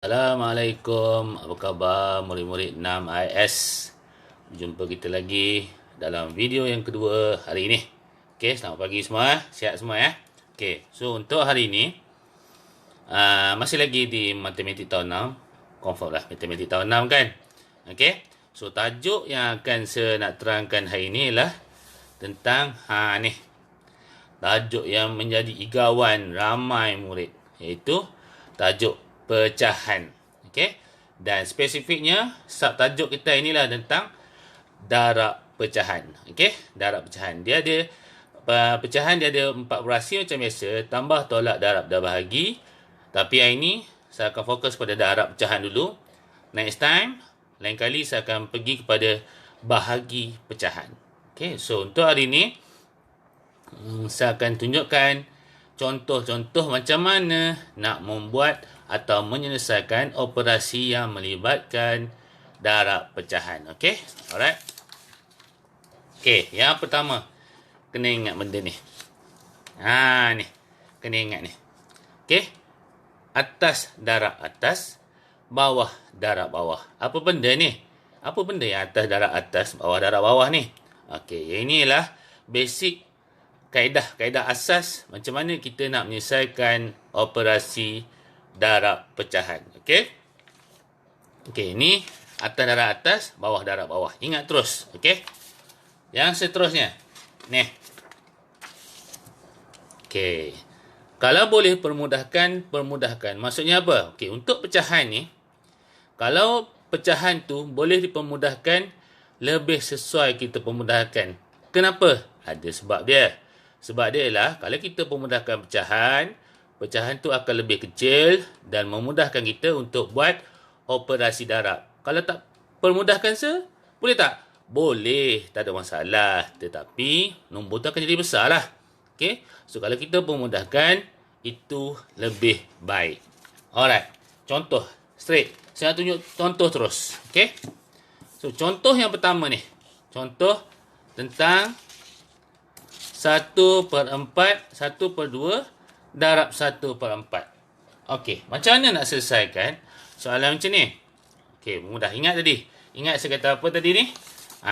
Assalamualaikum, apa khabar murid-murid 6IS? Jumpa kita lagi dalam video yang kedua hari ini. Okey, selamat pagi semua, sihat semua ya. Okey, so untuk hari ini masih lagi di matematik tahun 6. Confirm lah matematik tahun 6 kan. Okey, so tajuk yang akan saya nak terangkan hari ini ialah tentang ni tajuk yang menjadi igawan ramai murid, iaitu tajuk pecahan. Okey. Dan spesifiknya subtajuk kita inilah tentang darab pecahan. Okey, darab pecahan. Dia ada pecahan, dia ada 4 berasi macam biasa, tambah, tolak, darab dan bahagi. Tapi hari ini saya akan fokus pada darab pecahan dulu. Next time, lain kali saya akan pergi kepada bahagi pecahan. Okey, so untuk hari ini saya akan tunjukkan contoh-contoh macam mana nak membuat atau menyelesaikan operasi yang melibatkan darab pecahan. Okey? Alright. Okey, yang pertama kena ingat benda ni. Ni. Kena ingat ni. Okey? Atas darab atas, bawah darab bawah. Apa benda ni? Apa benda yang atas darab atas, bawah darab bawah ni? Okey, ini ialah basic kaedah asas macam mana kita nak menyelesaikan operasi darab pecahan. Okey? Okey, ini atas darab atas, bawah darab bawah. Ingat terus. Okey? Yang seterusnya. Ni. Okey. Kalau boleh permudahkan. Maksudnya apa? Okey, untuk pecahan ni, kalau pecahan tu boleh dipermudahkan, lebih sesuai kita permudahkan. Kenapa? Ada sebab dia. Sebab dia ialah kalau kita permudahkan pecahan tu akan lebih kecil dan memudahkan kita untuk buat operasi darab. Kalau tak permudahkan boleh tak? Boleh, tak ada masalah. Tetapi nombor tu akan jadi besar lah. Okay? So kalau kita permudahkan, itu lebih baik. Alright. Contoh. Straight. Saya nak tunjuk contoh terus. Okay? So contoh yang pertama ni. Contoh tentang 1/4, 1/2 darab 1/4. Okey, macam mana nak selesaikan soalan macam ni? Okey, mudah. Ingat tadi. Ingat saya kata apa tadi ni?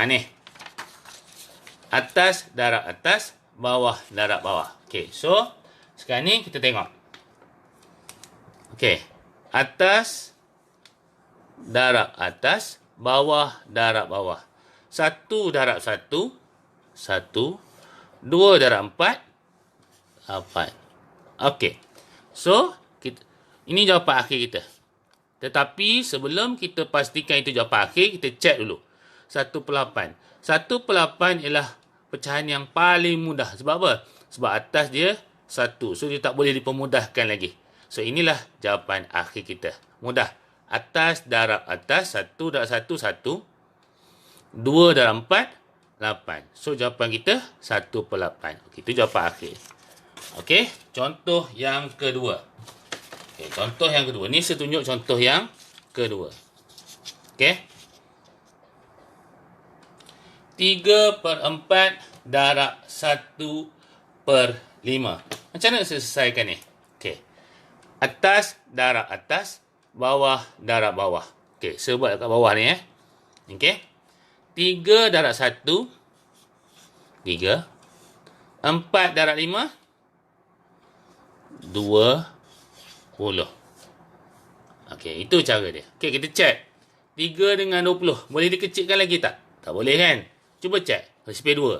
Ni. Atas darab atas, bawah darab bawah. Okey, so sekarang ni kita tengok. Okey, atas darab atas, bawah darab bawah. 1 darab 1, 1. 2 darab 4, 8. Okey. So, ini jawapan akhir kita. Tetapi sebelum kita pastikan itu jawapan akhir, kita cek dulu. 1/8. 1/8 ialah pecahan yang paling mudah. Sebab apa? Sebab atas dia 1. So, dia tak boleh dipermudahkan lagi. So, inilah jawapan akhir kita. Mudah. Atas darab atas, 1 darab 1, 1. 2 darab 4, 8. So, jawapan kita 1/8. Okey, itu jawapan akhir. Okey, contoh yang kedua. Okey, contoh yang kedua. Ni saya tunjuk contoh yang kedua. Okey. 3/4 darab 1/5. Macam mana saya selesaikan ni? Okey. Atas darab atas, bawah darab bawah. Okey, saya buat kat bawah ni. Okey. 3 darab 1, 3. 4 darab 5, 20. Okey, itu cara dia. Okey, kita cek. 3 dengan 20. Boleh dikecilkan lagi tak? Tak boleh kan? Cuba cek. Sipir 2.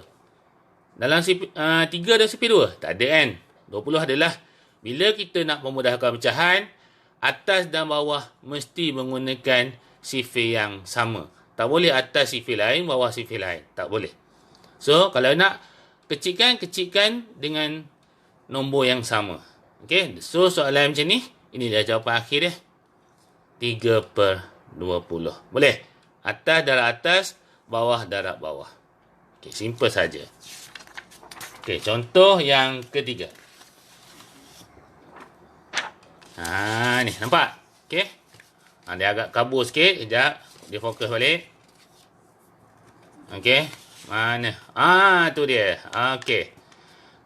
Dalam 3 dan sipir 2? Tak ada kan? 20 adalah bila kita nak memudahkan pecahan, atas dan bawah mesti menggunakan sifir yang sama. Tak boleh atas sifir lain, bawah sifir lain. Tak boleh. So, kalau nak kecilkan dengan nombor yang sama. Okey. So, soalan macam ni, inilah jawapan akhir dia. 3/20. Boleh? Atas darab atas, bawah darab bawah. Okey, simple saja. Okey, contoh yang ketiga. Ni, nampak? Okey. Dia agak kabur sikit. Sekejap. Dia fokus balik. Okey. Mana? Tu dia. Okey.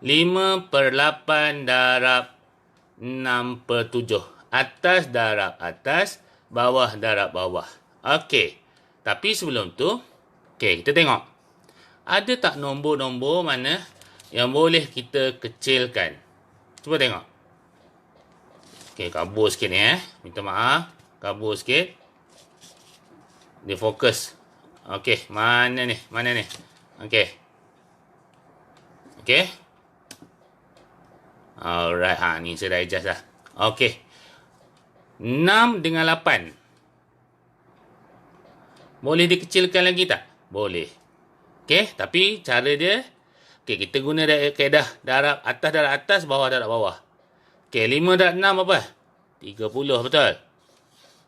5/8 darab 6/7. atas darab atas, bawah darab bawah. Okey. Tapi sebelum tu, okey, kita tengok. Ada tak nombor-nombor mana yang boleh kita kecilkan? Cuba tengok. Okey, kabur sikit ni Minta maaf. Kabur sikit. Dia fokus. Okey, mana ni? Mana ni? Okey. Okey. Alright, ni saya dah adjust dah. Okey. 6 dengan 8. Boleh dikecilkan lagi tak? Boleh. Okey, tapi cara dia, okey, kita guna kaedah darab atas, bawah darab bawah. Okey, 5 darab 6 apa? 30, betul?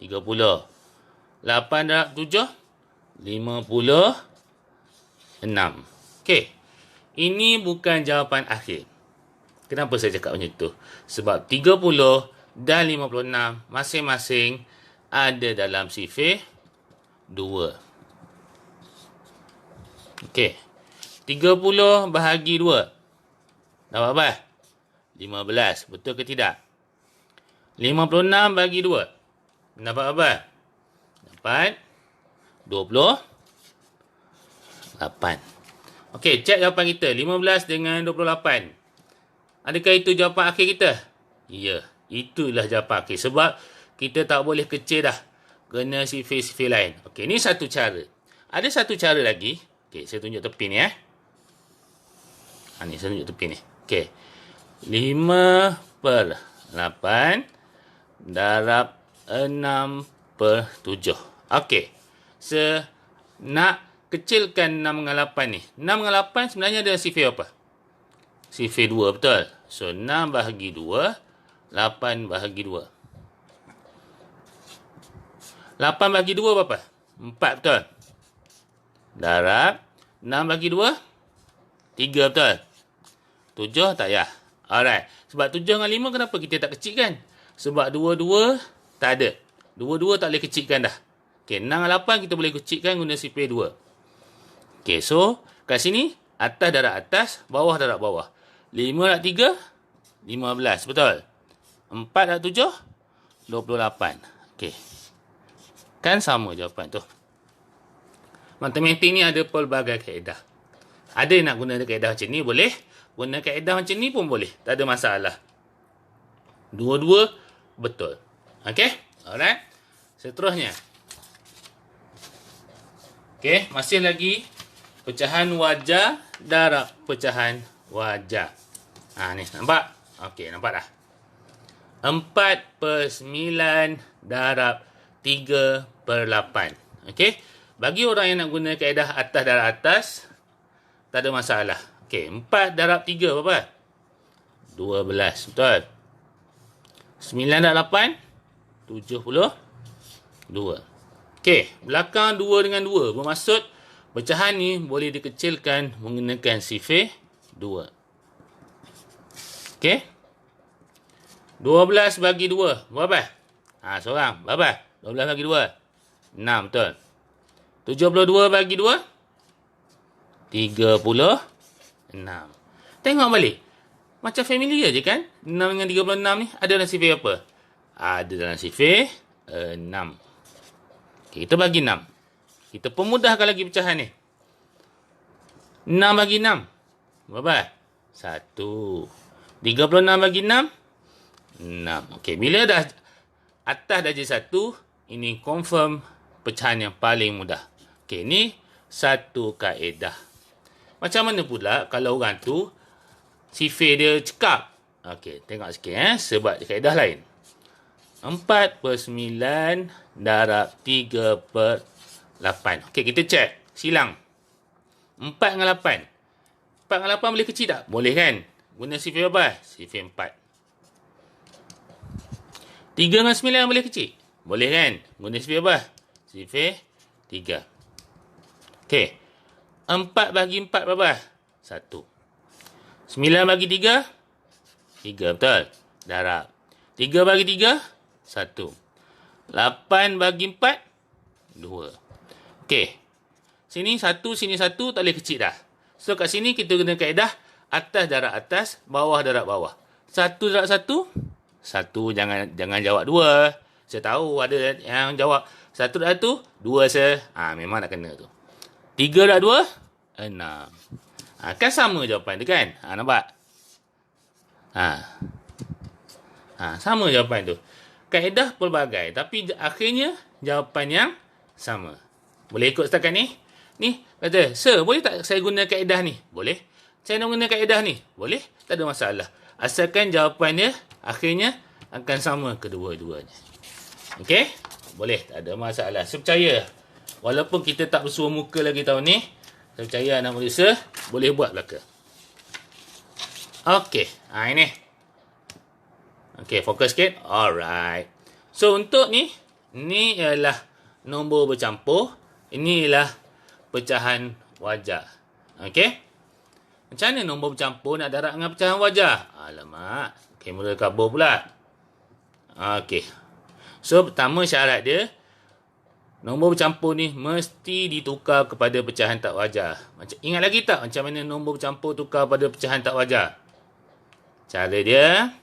30. 8 darab 7? 56. Okey. Ini bukan jawapan akhir. Kenapa saya cakap macam tu? Sebab 30 dan 56 masing-masing ada dalam sifir 2. Okey. 30 bahagi 2. Dapat apa? 15. Betul ke tidak? 56 bagi 2. Dapat apa? Dapat 28. Okey, cek jawapan kita. 15 dengan 28. Adakah itu jawapan akhir kita? Ya, itulah jawapan akhir. Sebab kita tak boleh kecil dah. Kena sifir-sifir lain. Okey, ni satu cara. Ada satu cara lagi. Okey, saya tunjuk tepi ni ni saya tunjuk tepi ni. Okey. 5/8 darab 6/7. Okey. Nak kecilkan 6 dengan 8 ni. 6 dengan 8 sebenarnya ada sifir apa? Sifir 2, betul? So, 6 bahagi 2, 8 bahagi 2. 8 bahagi 2 berapa? 4, betul? Darab 6 bahagi 2, 3, betul? 7 tak payah. Alright. Sebab 7 dengan 5 kenapa kita tak kecilkan? Sebab 2 tak ada. 2 tak boleh kecilkan dah. Okey, 6 dengan 8 kita boleh kecilkan guna sifir 2. Okey, so kat sini atas darab atas, bawah darab bawah. 5 darab 3, 15, betul? 4 darab 7, 28. Okey. Kan sama jawapan tu. Matematik ni ada pelbagai kaedah. Ada yang nak guna kaedah macam ni, boleh. Guna kaedah macam ni pun boleh. Tak ada masalah. Dua-dua betul. Okey? Alright. Seterusnya. Okey, masih lagi pecahan wajah darab pecahan wajah. Ni nampak? Okey, nampak dah. 4/9 darab 3/8. Okey? Bagi orang yang nak guna kaedah atas darab atas, tak ada masalah. Okey, 4 darab 3 berapa? 12, betul? 9 darab 8, 72. Okey, belakang 2 dengan 2. Bermaksud, pecahan ni boleh dikecilkan menggunakan sifir 2. Okey? 12 bagi 2, berapa? Seorang, berapa? 12 bagi 2, 6, betul? 72 bagi 2, 36. Tengok balik. Macam familiar je kan? 6 dengan 36 ni ada dalam sifir apa? Ada dalam sifir 6. Okay, kita bagi 6. Kita pemudahkan lagi pecahan ni. 6 bagi 6. Berapa? 1. 36 bagi 6. 6. Okey, bila dah atas dah jadi 1, ini confirm pecahan yang paling mudah. Okey, ni satu kaedah. Macam mana pula kalau orang tu sifir dia cekap? Okey, tengok sikit sebab kaedah lain. 4/9 darab 3/8. Okey, kita cek. Silang. 4 dengan 8. 4 dengan 8 boleh kecil tak? Boleh kan? Guna sifir apa? Sifir 4. 3 dengan 9 boleh kecil? Boleh kan? Guna sifir apa? Sifir 3. Okey. 4 bagi 4 berapa? 1. 9 bagi 3? 3, betul? Darab. 3 bagi 3? 1. 8 bagi 4? 2. Okey. Sini 1, sini 1 tak boleh kecil dah. So, kat sini kita guna kaedah atas darab atas, bawah darab bawah. 1 darab 1? satu, jangan jawab dua. Saya tahu ada yang jawab satu dah tu, dua memang nak kena tu. 3 dah 2, 6. Kan sama jawapan dia kan? Nampak? Sama jawapan tu. Kaedah pelbagai, tapi akhirnya jawapan yang sama. Boleh ikut setakat ni? Ni, kata, sir, boleh tak saya guna kaedah ni? Boleh. Saya nak guna kaedah ni? Boleh. Tak ada masalah. Asalkan jawapannya akhirnya akan sama kedua-duanya. Okey? Boleh, tak ada masalah. Saya percaya, walaupun kita tak bersua muka lagi tahun ni, saya percaya anak muda boleh buat belaka. Okey, ini. Okey, fokus sikit. Alright. So, untuk ni ialah nombor bercampur. Ini ialah pecahan wajah. Okey? Macam mana nombor bercampur nak darab dengan pecahan wajah? Alamak, kamera kabur pula. Okey. So, pertama syarat dia, nombor bercampur ni mesti ditukar kepada pecahan tak wajar. Ingat lagi tak macam mana nombor bercampur tukar pada pecahan tak wajar? Cara dia,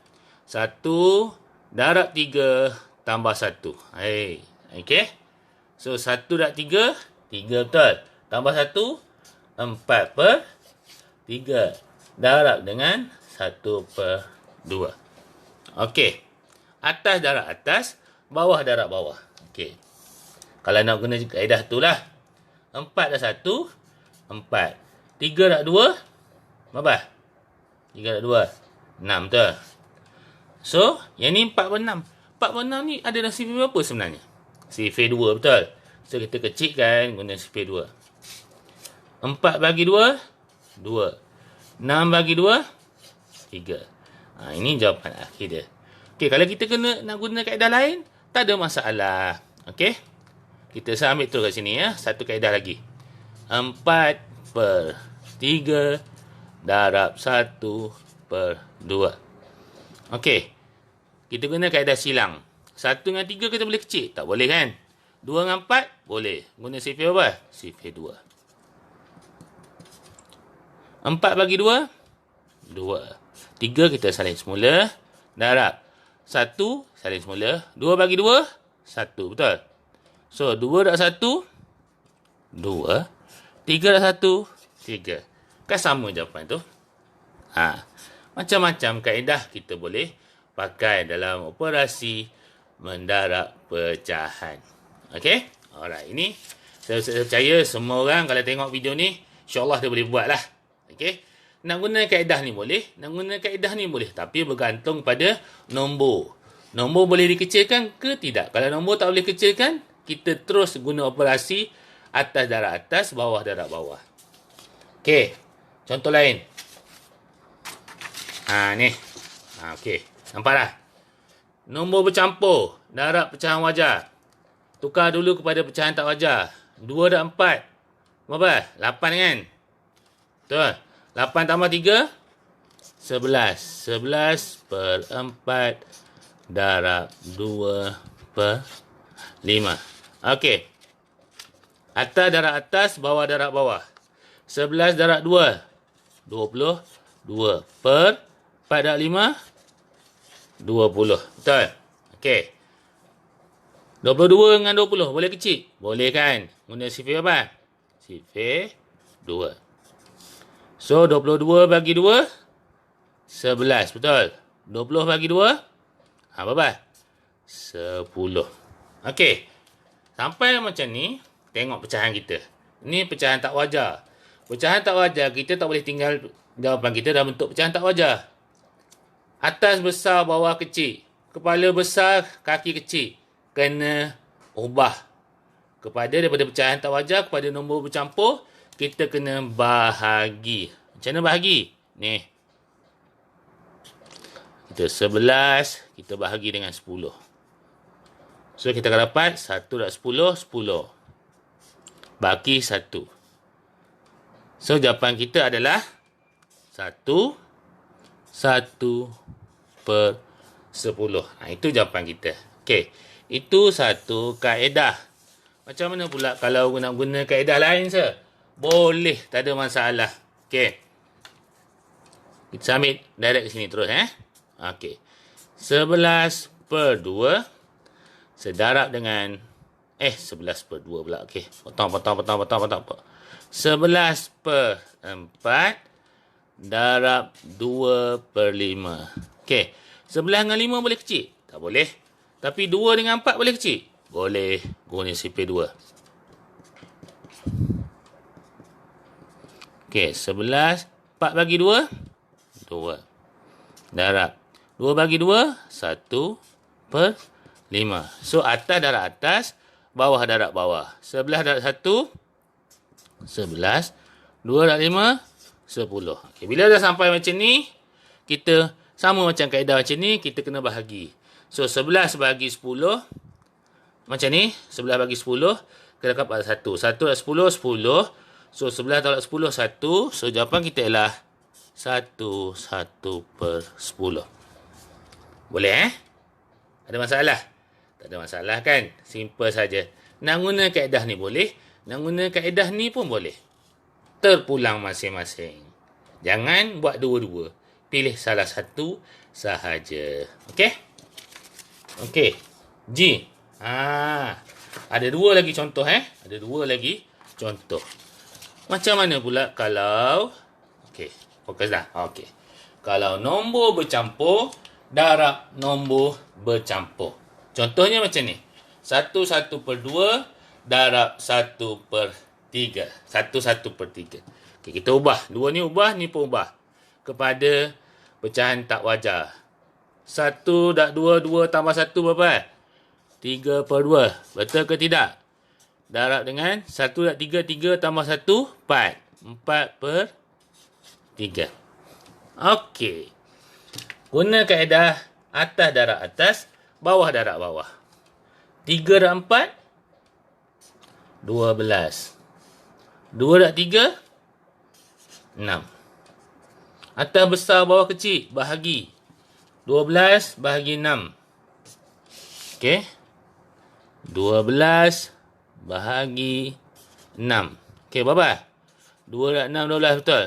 1 darab 3 tambah 1. Okey. So, 1 darab 3, 3 betul. Tambah 1, 4/3. Darab dengan 1/2. Okey. Atas darab atas, bawah darab bawah. Okey. Kalau nak guna kaedah tu lah. 4 dah 1, 4. 3 dah 2, berapa? 3 dah 2, 6 tu. So, yang ni 4/6. 4/6 ni ada dalam sifir berapa sebenarnya? Sifir 2, betul? So, kita kecilkan guna sifir 2. 4 bagi 2, 2. 6 bagi 2, 3. Ini jawapan akhir dia. Okey, kalau kita nak guna kaedah lain, tak ada masalah. Okey? Kita ambil terus kat sini ya. Satu kaedah lagi. 4/3 darab 1/2. Okey. Kita guna kaedah silang. 1 dengan 3 kita boleh kecil. Tak boleh kan? 2 dengan 4 boleh. Guna sifir apa? Sifir 2. 4 bagi 2, 2. 3 kita salin semula. Darab 1 salin semula. 2 bagi 2, 1. Betul? So, 2 darab 1, 2. 3 darab 1, 3. Kan sama jawapan tu? Macam-macam kaedah kita boleh pakai dalam operasi mendarab pecahan. Okey? Alright, ini saya percaya semua orang kalau tengok video ni, insyaAllah dia boleh buat lah. Okey? Nak guna kaedah ni boleh, nak guna kaedah ni boleh. Tapi bergantung pada nombor. Nombor boleh dikecilkan ke tidak? Kalau nombor tak boleh kecilkan, kita terus guna operasi atas darab atas, bawah darab bawah. Okey. Contoh lain. Ni. Okey. Nampak dah? Nombor bercampur. Darab pecahan wajar. Tukar dulu kepada pecahan tak wajar. 2 darab 4. Berapa? 8 kan? Betul. 8 tambah 3. 11. 11/4 darab 2/5. Okey. Atas darab atas, bawah darab bawah. 11 darab 2. 22. 4 darab 5. 20. Betul? Okey. 22 dengan 20. Boleh kecil? Boleh kan? Guna sifir apa? Sifir 2. So, 22 bagi 2. 11. Betul? 20 bagi 2. Berapa? 10. Okey. Sampai macam ni, tengok pecahan kita. Ini pecahan tak wajar. Pecahan tak wajar, kita tak boleh tinggal jawapan kita dalam bentuk pecahan tak wajar. Atas besar, bawah kecil. Kepala besar, kaki kecil. Kena ubah. Daripada pecahan tak wajar kepada nombor bercampur, kita kena bahagi. Macam mana bahagi? Ni. Kita 11, kita bahagi dengan 10. So, kita akan dapat 1 darab 10, 10. Bagi 1. So, jawapan kita adalah 1/10. Itu jawapan kita. Okey. Itu satu kaedah. Macam mana pula kalau nak guna kaedah lain, sir? Boleh. Tak ada masalah. Okey. Kita ambil direct ke sini terus, Okey. 11 per 2 sedarab dengan 11 per 2 pula. Okey, potong. 11 per 4 darab 2 per 5. Okey, 11 dengan 5 boleh kecil? Tak boleh. Tapi 2 dengan 4 boleh kecil? Boleh. Guna sifir 2. Okey, 11, 4 bagi 2, 2. Darab. 2 bagi 2, 1 per 5. So, atas darab atas, bawah darab bawah. 11 darab 1, 11. 2 darab 5, 10. Okay, bila dah sampai macam ni, kita sama macam kaedah macam ni, kita kena bahagi. So, 11 bagi 10, macam ni, 11 bagi 10, kita dapat 1. 1 darab 10, 10. So, 11 darab 10, 1. So, jawapan kita ialah 1 per 10. Boleh, Ada masalah? Tak ada masalah kan? Simple saja. Nak guna kaedah ni boleh. Nak guna kaedah ni pun boleh. Terpulang masing-masing. Jangan buat dua-dua. Pilih salah satu sahaja. Okey? Okey. G. Ada dua lagi contoh, Ada dua lagi contoh. Macam mana pula kalau... Okey, fokus dah. Okey. Kalau nombor bercampur, darab nombor bercampur. Contohnya macam ni. 1 per 2 darab 1 per 3. 1 per 3. Okey, kita ubah. Dua ni ubah, ni pun ubah. Kepada pecahan tak wajar. 1 darab 2, 2 tambah 1 berapa? 3 per 2. Betul ke tidak? Darab dengan 1 darab 3, 3 tambah 1, 4. 4 per 3. Okey. Guna kaedah atas darab atas, bawah darab bawah. 3 darab 4, 12. 2 darab 3, 6. Atas besar, bawah kecil, bahagi. 12 bahagi 6. Okey. 12 bahagi 6. Okey, berapa? 2 darab 6, 12, betul?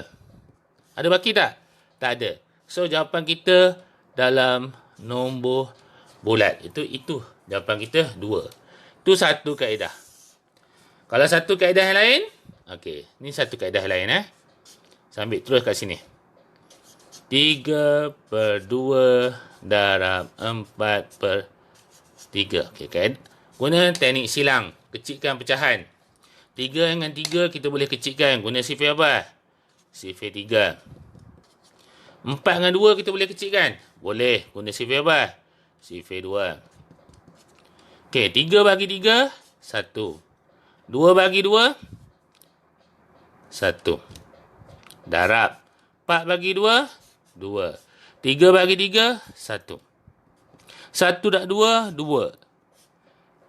Ada baki tak? Tak ada. So, jawapan kita dalam nombor bulat. Itu jawapan kita 2. Itu satu kaedah. Kalau satu kaedah yang lain, okey, ni satu kaedah lain, Sambil terus kat sini. 3 per 2 darab 4 per 3. Okey, kan? Guna teknik silang. Kecilkan pecahan. 3 dengan 3 kita boleh kecilkan. Guna sifir apa? Sifir 3. 4 dengan 2 kita boleh kecilkan. Boleh. Guna sifir apa? Sifir 2. Okey, 3 bagi 3, 1. 2 bagi 2, 1. Darab. 4 bagi 2, 2. 3 bagi 3, 1. 1 darab 2, 2.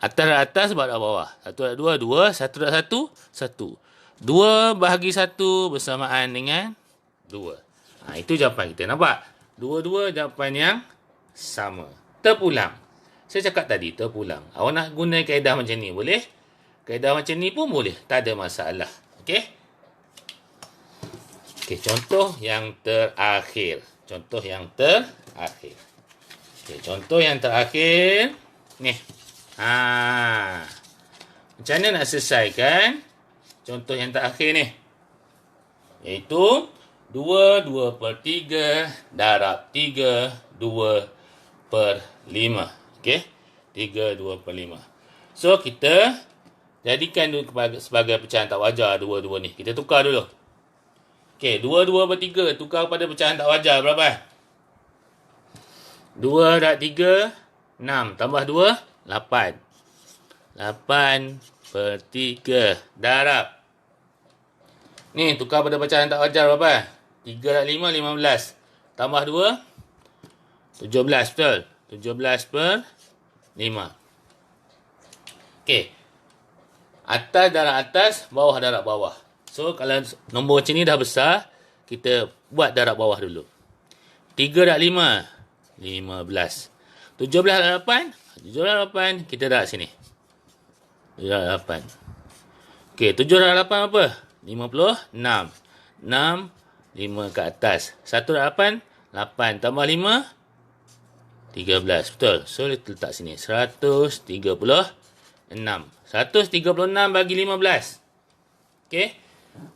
Atas darab atas, bawah darab bawah. 1 darab 2, 2. 1 darab 1, 1. 2 bahagi 1 bersamaan dengan 2. Itu jawapan kita. Nampak? Dua-dua jawapan yang sama. Terpulang. Saya cakap tadi, terpulang. Awak nak guna kaedah macam ni, boleh? Kaedah macam ni pun boleh. Tak ada masalah. Okey? Okey, contoh yang terakhir. Contoh yang terakhir. Okey, contoh yang terakhir. Ni. Macam mana nak selesaikan contoh yang terakhir ni? Iaitu 2 per 3 darab 3, 2 per 5. Okey? 3, 2 per 5. So, kita jadikan dulu sebagai pecahan tak wajar dua-dua ni. Kita tukar dulu. Okey, 2 per 3 tukar kepada pecahan tak wajar berapa? 2 darab 3, 6. Tambah 2, 8. 8 per 3 darab. Ni, tukar pada pecahan tak wajar berapa? 3 darab 5, 15. Tambah 2, 17, betul? 17 per 5. Okey. Atas darab atas, bawah darab bawah. So, kalau nombor macam ni dah besar, kita buat darab bawah dulu. 3 darab 5, 15. 17 darab 8, 17 darab 8, kita darab sini. 7 darab 8. Okey, 7 darab 8 apa? 56. 6, 5 ke atas. 1 darab 8, 8. Tambah 5, 13. Betul. So, kita letak sini. 136. 136 bagi 15. Okey.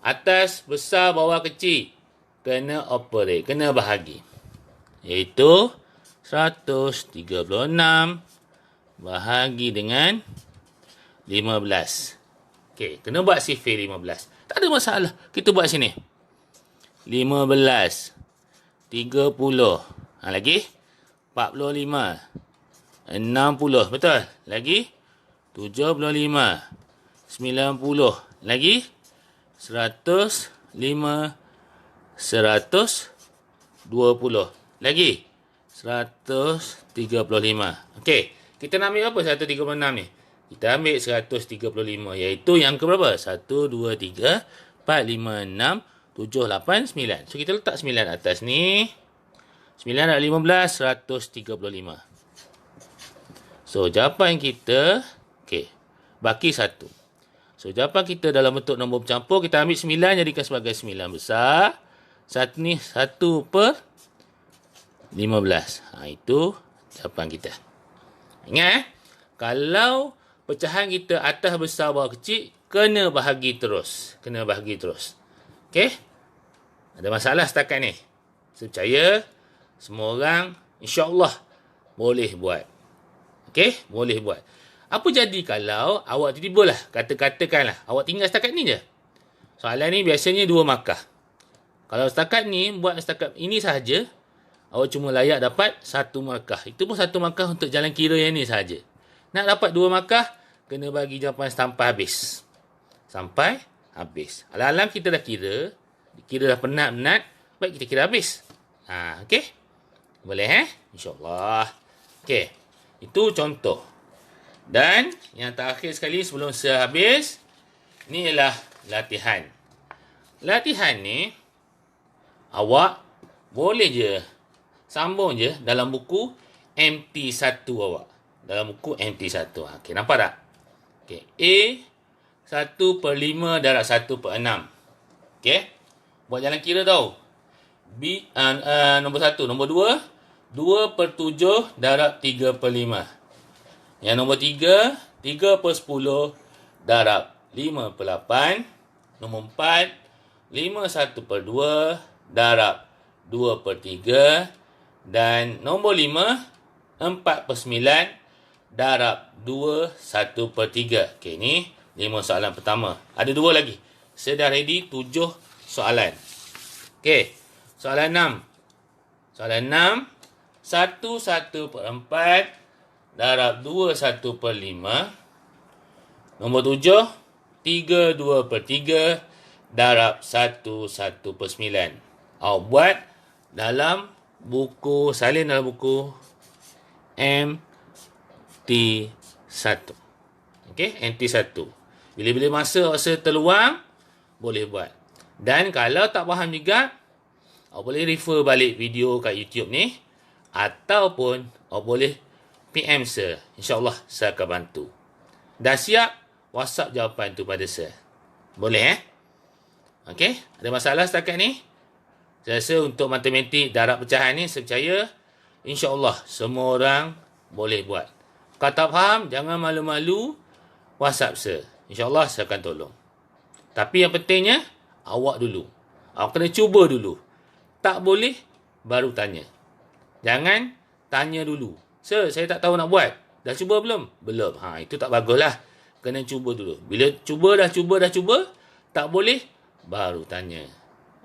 Atas besar bawah kecil. Kena operate. Kena bahagi. Iaitu 136 bahagi dengan 15. Okey. Kena buat sifir 15. Tak ada masalah. Kita buat sini. 15. 30. Lagi. 45. 60. Betul. Lagi. 75. 90. Lagi. 105. 120. Lagi. 135. Okey. Kita nak ambil apa 136 ni? Kita ambil 135. Iaitu yang ke berapa? 1, 2, 3, 4, 5, 6, 7, 8, 9. So, kita letak 9 atas ni. 9 dan 15, 135. So, jawapan kita, okey, baki 1. So, jawapan kita dalam bentuk nombor bercampur, kita ambil 9, jadikan sebagai 9 besar. Satu ni 1 per 15. Itu jawapan kita. Ingat, kalau pecahan kita atas besar bawah kecil, kena bahagi terus. Kena bahagi terus. Okey? Ada masalah setakat ni? Saya percaya semua orang insya-Allah boleh buat. Okey? Boleh buat. Apa jadi kalau awak tiba-tiba lah, katakanlah awak tinggal setakat ni je. Soalan ni biasanya 2 markah. Kalau setakat ni, buat setakat ini sahaja, awak cuma layak dapat 1 markah. Itu pun 1 markah untuk jalan kira yang ni sahaja. Nak dapat 2 markah, kena bagi jawapan sampai habis. Sampai habis. Alam-alam kita dah kira dah penat-penat, baik kita kira habis. Okey? Boleh InsyaAllah. Okey. Itu contoh. Dan yang terakhir sekali sebelum saya habis, ni ialah latihan. Latihan ni, awak boleh je sambung je dalam buku MT1 awak. Dalam buku MT1. Okey, nampak tak? Okey, A 1/5 darab 1/6. Okey. Buat jalan kira tau. B nombor 1, nombor 2 2/7 darab 3/5. Yang nombor 3 3/10 darab 5/8. Nombor 4 5/1/2 darab 2/3. Dan nombor 5 4/9 darab 2/1/3. Okey, ni 5 soalan pertama. Ada 2 lagi. Saya dah ready 7 soalan. Okey, soalan 6. Soalan 6 1/1/4 darab 2/1/5. Nombor 7 3/2/3 darab 1/1/9. Awak buat dalam buku, salin dalam buku MT1. Okey, MT1. Bila-bila masa rasa terluang, boleh buat. Dan kalau tak faham juga, awak boleh refer balik video kat YouTube ni. Ataupun awak boleh PM saya. InsyaAllah saya akan bantu. Dah siap? WhatsApp jawapan tu pada saya. Boleh Okey, ada masalah setakat ni? Saya rasa untuk matematik darab pecahan ni, saya percaya InsyaAllah semua orang boleh buat. Kalau tak faham, jangan malu-malu, WhatsApp saya. InsyaAllah saya akan tolong. Tapi yang pentingnya, awak dulu. Awak kena cuba dulu. Tak boleh, baru tanya. Jangan tanya dulu. Sir, saya tak tahu nak buat. Dah cuba belum? Belum. Itu tak baguslah. Kena cuba dulu. Bila dah cuba, tak boleh, baru tanya.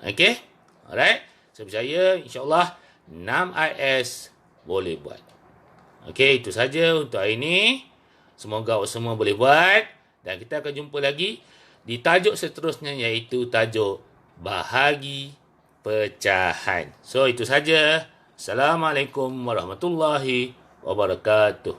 Okey? Alright? Saya percaya, insyaAllah, 6 IS boleh buat. Okey, itu saja untuk hari ini. Semoga awak semua boleh buat. Dan kita akan jumpa lagi di tajuk seterusnya, iaitu tajuk bahagi pecahan. So, itu saja. Assalamualaikum warahmatullahi wabarakatuh.